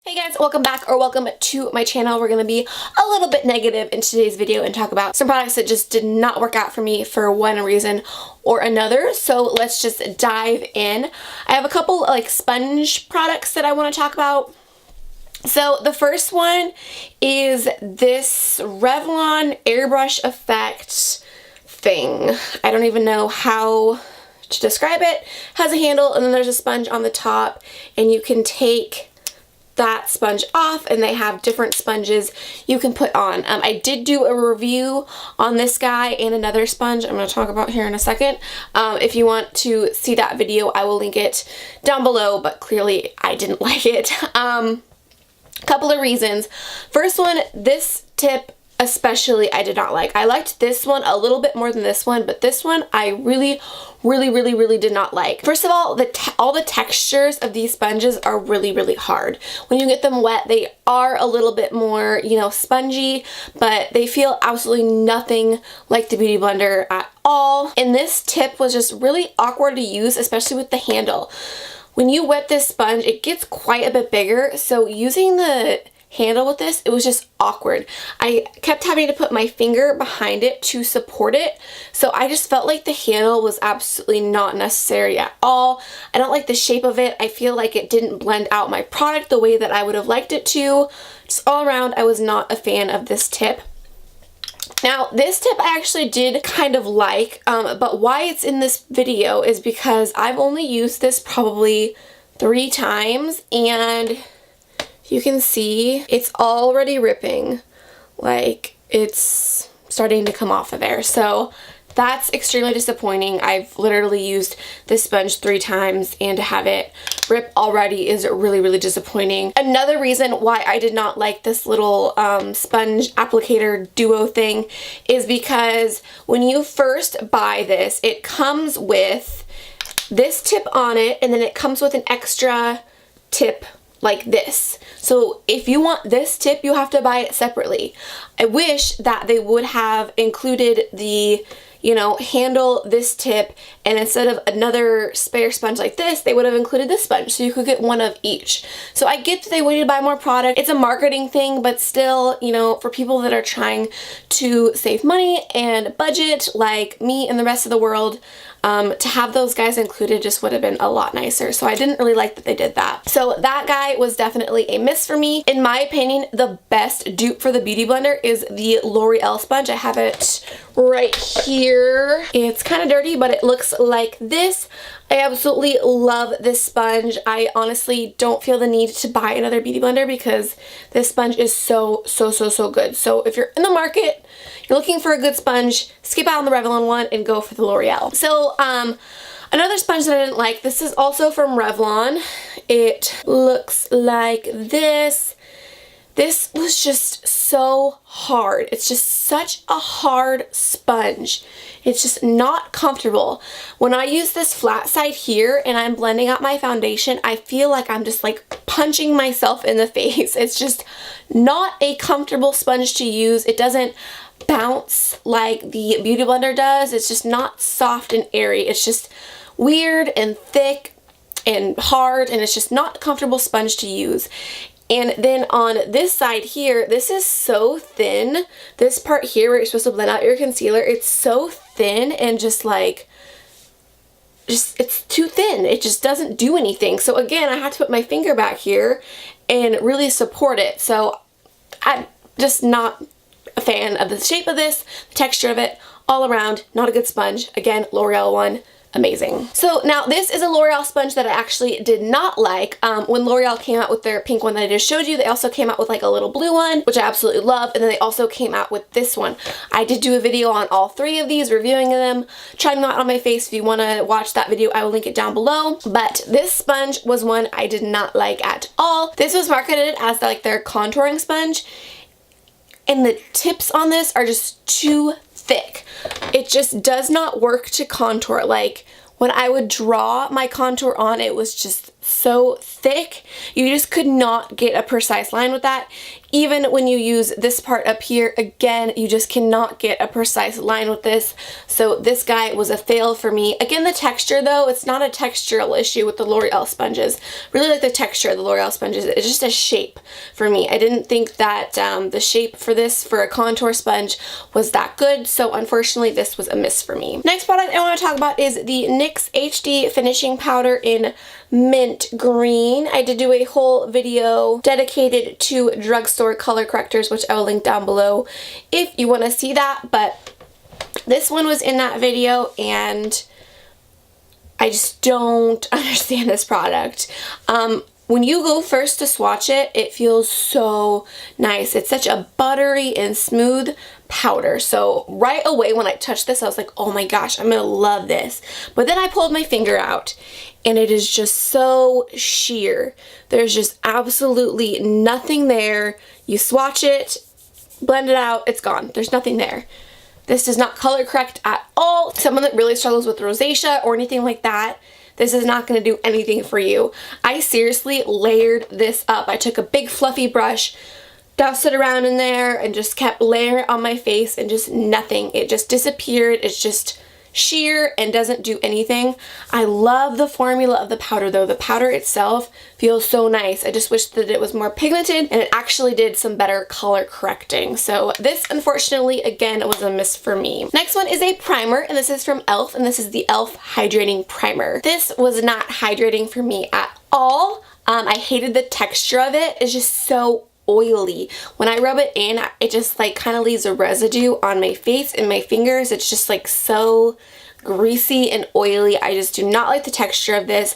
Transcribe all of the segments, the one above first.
Hey guys, welcome back or welcome to my channel. We're going to be a little bit negative in today's video and talk about some products that just did not work out for me for one reason or another. So let's just dive in. I have a couple like sponge products that I want to talk about. So the first one is this Revlon airbrush effect thing. I don't even know how to describe it. It has a handle and then there's a sponge on the top and you can take that sponge off and they have different sponges you can put on. I did do a review on this guy and another sponge I'm going to talk about here in a second. If you want to see that video, I will link it down below, but clearly I didn't like it. Couple of reasons. First one, this tip especially I did not like. I liked this one a little bit more than this one, but this one I really did not like. First of all, all the textures of these sponges are really hard. When you get them wet, they are a little bit more, you know, spongy, but they feel absolutely nothing like the Beauty Blender at all. And this tip was just really awkward to use, especially with the handle. When you wet this sponge, it gets quite a bit bigger, so using the handle with this, it was just awkward. I kept having to put my finger behind it to support it, so I just felt like the handle was absolutely not necessary at all. I don't like the shape of it. I feel like it didn't blend out my product the way that I would have liked it to. Just all around, I was not a fan of this tip. Now, this tip I actually did kind of like, but why it's in this video is because I've only used this probably 3 times, and you can see it's already ripping, like it's starting to come off of there. So that's extremely disappointing. I've literally used this sponge 3 times and to have it rip already is really disappointing. Another reason why I did not like this little sponge applicator duo thing is because when you first buy this, it comes with this tip on it and then it comes with an extra tip like this. So if you want this tip, you have to buy it separately. I wish that they would have included the, you know, handle, this tip, and instead of another spare sponge like this, they would have included this sponge so you could get one of each. So I get that they want you to buy more product. It's a marketing thing, but still, you know, for people that are trying to save money and budget like me and the rest of the world, to have those guys included just would have been a lot nicer. So I didn't really like that they did that. So that guy was definitely a miss for me. In my opinion, the best dupe for the Beauty Blender is the L'Oreal sponge. I have it right here. It's kind of dirty, but it looks like this. I absolutely love this sponge. I honestly don't feel the need to buy another Beauty Blender because this sponge is so good. So if you're in the market, you're looking for a good sponge, skip out on the Revlon one and go for the L'Oreal. So another sponge that I didn't like, this is also from Revlon. It looks like this. This was just so hard. It's just such a hard sponge. It's just not comfortable. When I use this flat side here and I'm blending out my foundation, I feel like I'm just like punching myself in the face. It's just not a comfortable sponge to use. It doesn't bounce like the Beauty Blender does. It's just not soft and airy. It's just weird and thick and hard, and it's just not a comfortable sponge to use. And then on this side here, this is so thin. This part here where you're supposed to blend out your concealer, it's so thin and just like, it's too thin. It just doesn't do anything. So again, I have to put my finger back here and really support it. So I'm just not a fan of the shape of this, the texture of it, all around, not a good sponge. Again, L'Oreal one. Amazing. So now this is a L'Oreal sponge that I actually did not like. When L'Oreal came out with their pink one that I just showed you, they also came out with like a little blue one, which I absolutely love, and then they also came out with this one. I did do a video on all 3 of these, reviewing them, trying them out on my face. If you want to watch that video, I will link it down below. But this sponge was one I did not like at all. This was marketed as like their contouring sponge, and the tips on this are just too thick. It just does not work to contour. Like when I would draw my contour on, it was just so thick. You just could not get a precise line with that. Even when you use this part up here, again, you just cannot get a precise line with this. So this guy was a fail for me. Again, the texture though, it's not a textural issue with the L'Oreal sponges. Really like the texture of the L'Oreal sponges. It's just a shape for me. I didn't think that the shape for this, for a contour sponge, was that good. So unfortunately, this was a miss for me. Next product I want to talk about is the NYX HD Finishing Powder in Mint Green. I did do a whole video dedicated to drugstore color correctors, which I will link down below if you want to see that, but this one was in that video and I just don't understand this product. When you go first to swatch it, it feels so nice. It's such a buttery and smooth powder. So right away when I touched this, I was like, oh my gosh, I'm gonna love this. But then I pulled my finger out and it is just so sheer. There's just absolutely nothing there. You swatch it, blend it out, it's gone. There's nothing there. This does not color correct at all. Someone that really struggles with rosacea or anything like that, this is not going to do anything for you. I seriously layered this up. I took a big fluffy brush, doused it around in there, and just kept layering it on my face and just nothing. It just disappeared. It's just sheer and doesn't do anything. I love the formula of the powder though. The powder itself feels so nice. I just wish that it was more pigmented and it actually did some better color correcting. So this unfortunately again was a miss for me. Next one is a primer and this is from e.l.f. and this is the e.l.f. Hydrating Primer. This was not hydrating for me at all. I hated the texture of it. It's just so oily. When I rub it in, it just like kind of leaves a residue on my face and my fingers. It's just like so greasy and oily. I just do not like the texture of this.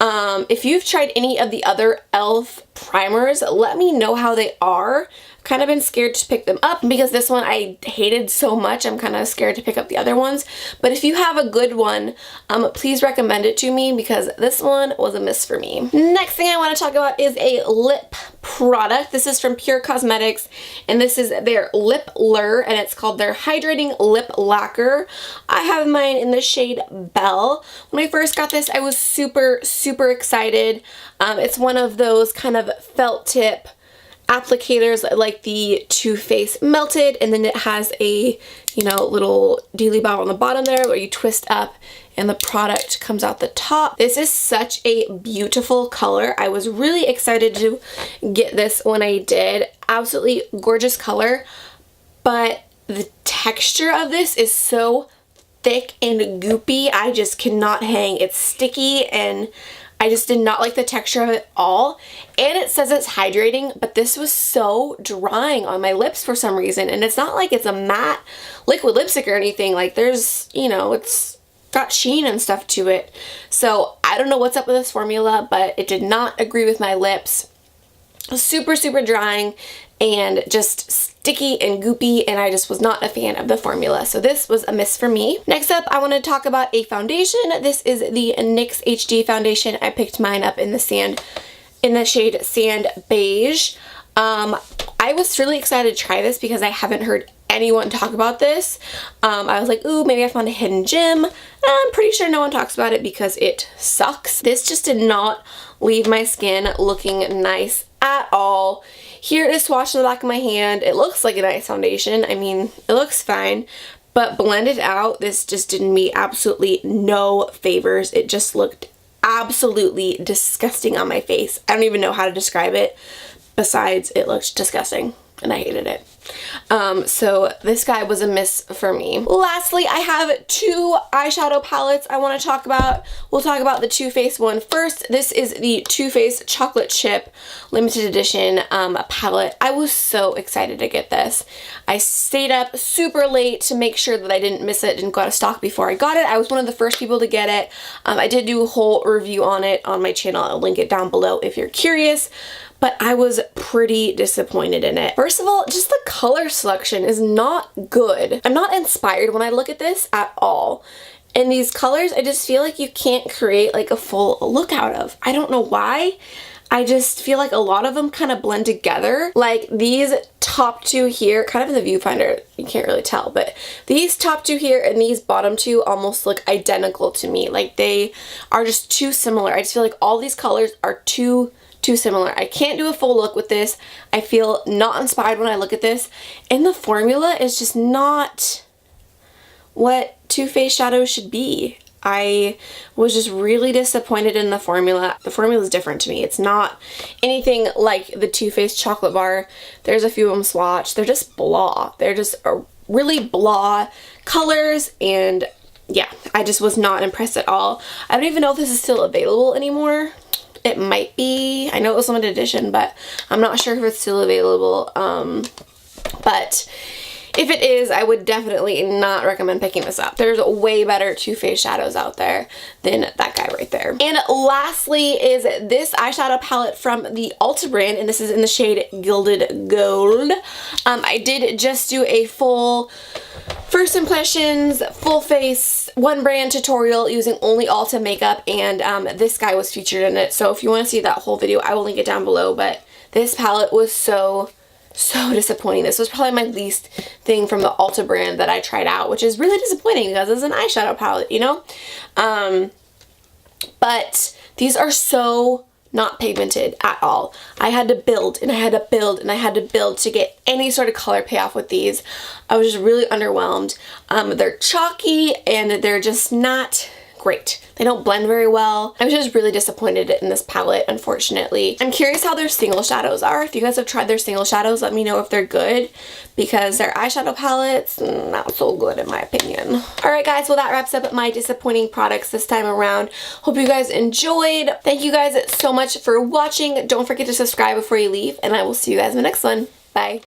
If you've tried any of the other e.l.f. primers, let me know how they are. Kind of been scared to pick them up because this one I hated so much. I'm kind of scared to pick up the other ones. But if you have a good one, please recommend it to me because this one was a miss for me. Next thing I want to talk about is a lip product. This is from Pure Cosmetics and this is their Lip Lure and it's called their Hydrating Lip Lacquer. I have mine in the shade Belle. When I first got this, I was super excited. It's one of those kind of felt tip applicators like the Too Faced Melted, and then it has a, you know, little dealy bow on the bottom there where you twist up and the product comes out the top. This is such a beautiful color. I was really excited to get this when I did. Absolutely gorgeous color, but the texture of this is so thick and goopy. I just cannot hang. It's sticky and I just did not like the texture of it at all. And it says it's hydrating, but this was so drying on my lips for some reason. And it's not like it's a matte liquid lipstick or anything. Like there's, you know, it's got sheen and stuff to it. So I don't know what's up with this formula, but it did not agree with my lips. Super drying and just sticky and goopy, and I just was not a fan of the formula. So this was a miss for me. Next up, I want to talk about a foundation. This is the NYX HD foundation. I picked mine up in the shade Sand Beige. I was really excited to try this because I haven't heard anyone talk about this. I was like, ooh, maybe I found a hidden gem. I'm pretty sure no one talks about it because it sucks. This just did not leave my skin looking nice at all. Here it is swatched on the back of my hand. It looks like a nice foundation. I mean, it looks fine, but blended out, this just did me absolutely no favors. It just looked absolutely disgusting on my face. I don't even know how to describe it besides it looked disgusting and I hated it. So this guy was a miss for me. Lastly, I have two eyeshadow palettes I want to talk about. We'll talk about the Too Faced one first. This is the Too Faced Chocolate Chip limited edition palette. I was so excited to get this. I stayed up super late to make sure that I didn't miss it, didn't go out of stock before I got it. I was one of the first people to get it. I did do a whole review on it on my channel. I'll link it down below if you're curious. But I was pretty disappointed in it. First of all, just the color selection is not good. I'm not inspired when I look at this at all. And these colors, I just feel like you can't create like a full look out of. I don't know why. I just feel like a lot of them kind of blend together. Like these top two here, kind of in the viewfinder, you can't really tell, but these top two here and these bottom two almost look identical to me. Like they are just too similar. I just feel like all these colors are too similar. I can't do a full look with this. I feel not inspired when I look at this. And the formula is just not what Too Faced shadows should be. I was just really disappointed in the formula. The formula is different to me. It's not anything like the Too Faced chocolate bar. There's a few of them swatch. They're just blah. They're just really blah colors, and yeah, I just was not impressed at all. I don't even know if this is still available anymore. It might be. I know it was limited edition, but I'm not sure if it's still available. But if it is, I would definitely not recommend picking this up. There's way better Too Faced shadows out there than that guy right there. And lastly is this eyeshadow palette from the Ulta brand, and this is in the shade Gilded Gold. I did just do a full first impressions, full face, one brand tutorial using only Ulta makeup, and this guy was featured in it. So if you want to see that whole video, I will link it down below. But this palette was so disappointing. This was probably my least thing from the Ulta brand that I tried out, which is really disappointing because it's an eyeshadow palette, you know? But these are so not pigmented at all. I had to build and I had to build and I had to build to get any sort of color payoff with these. I was just really underwhelmed. They're chalky and they're just not great. They don't blend very well. I was just really disappointed in this palette, unfortunately. I'm curious how their single shadows are. If you guys have tried their single shadows, let me know if they're good, because their eyeshadow palettes, not so good in my opinion. Alright guys, well that wraps up my disappointing products this time around. Hope you guys enjoyed. Thank you guys so much for watching. Don't forget to subscribe before you leave, and I will see you guys in the next one. Bye.